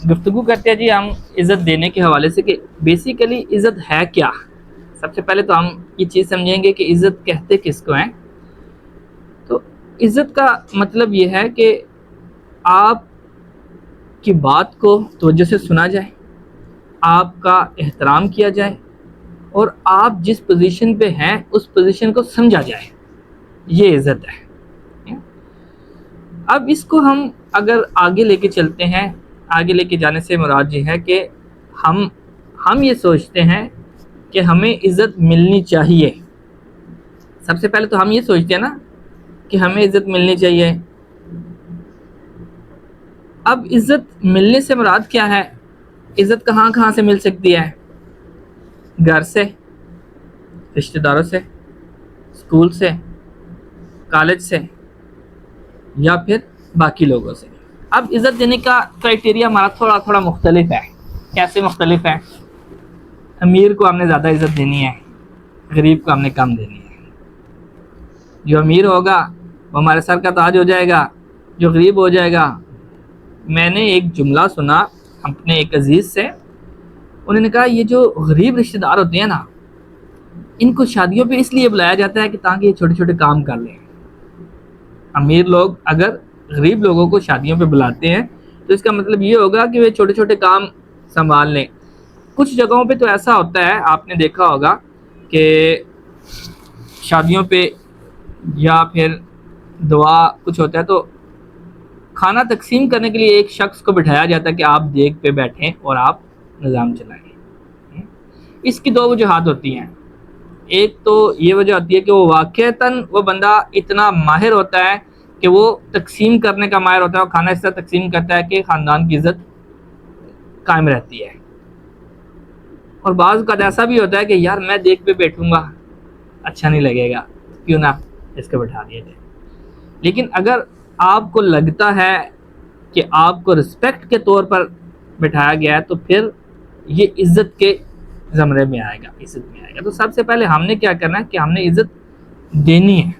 گفتگو کرتے ہیں جی ہم عزت دینے کے حوالے سے کہ بیسیکلی عزت ہے کیا. سب سے پہلے تو ہم یہ چیز سمجھیں گے کہ عزت کہتے کس کو ہیں. تو عزت کا مطلب یہ ہے کہ آپ کی بات کو توجہ سے سنا جائے، آپ کا احترام کیا جائے، اور آپ جس پوزیشن پہ ہیں اس پوزیشن کو سمجھا جائے. یہ عزت ہے. اب اس کو ہم اگر آگے لے کے چلتے ہیں، آگے لے کے جانے سے مراد یہ ہے کہ ہم یہ سوچتے ہیں کہ ہمیں عزت ملنی چاہیے. سب سے پہلے تو ہم یہ سوچتے ہیں نا کہ ہمیں عزت ملنی چاہیے. اب عزت ملنے سے مراد کیا ہے؟ عزت کہاں کہاں سے مل سکتی ہے؟ گھر سے، رشتہ داروں سے، اسکول سے، کالج سے، یا پھر باقی لوگوں سے. اب عزت دینے کا کرائٹیریا ہمارا تھوڑا مختلف ہے. کیسے مختلف ہے؟ امیر کو ہم نے زیادہ عزت دینی ہے، غریب کو ہم نے کم دینی ہے. جو امیر ہوگا وہ ہمارے سر کا تاج ہو جائے گا، جو غریب ہو جائے گا. میں نے ایک جملہ سنا اپنے ایک عزیز سے، انہوں نے کہا یہ جو غریب رشتہ دار ہوتے ہیں نا، ان کو شادیوں پہ اس لیے بلایا جاتا ہے کہ تاکہ یہ چھوٹے چھوٹے کام کر لیں. امیر لوگ اگر غریب لوگوں کو شادیوں پہ بلاتے ہیں تو اس کا مطلب یہ ہوگا کہ وہ چھوٹے چھوٹے کام سنبھال لیں. کچھ جگہوں پہ تو ایسا ہوتا ہے، آپ نے دیکھا ہوگا کہ شادیوں پہ یا پھر دعا کچھ ہوتا ہے تو کھانا تقسیم کرنے کے لیے ایک شخص کو بٹھایا جاتا ہے کہ آپ دیگ پہ بیٹھیں اور آپ نظام چلائیں. اس کی دو وجوہات ہوتی ہیں. ایک تو یہ وجہ ہوتی ہے کہ وہ واقعتاً وہ بندہ اتنا ماہر ہوتا ہے کہ وہ تقسیم کرنے کا ماہر ہوتا ہے، وہ کھانا اس طرح تقسیم کرتا ہے کہ خاندان کی عزت قائم رہتی ہے. اور بعض کا ایسا بھی ہوتا ہے کہ یار میں دیکھ پہ بیٹھوں گا اچھا نہیں لگے گا، کیوں نہ اس کو بٹھا دیا جائے. لیکن اگر آپ کو لگتا ہے کہ آپ کو رسپیکٹ کے طور پر بٹھایا گیا ہے تو پھر یہ عزت کے زمرے میں آئے گا، عزت میں آئے گا. تو سب سے پہلے ہم نے کیا کرنا ہے کہ ہم نے عزت دینی ہے.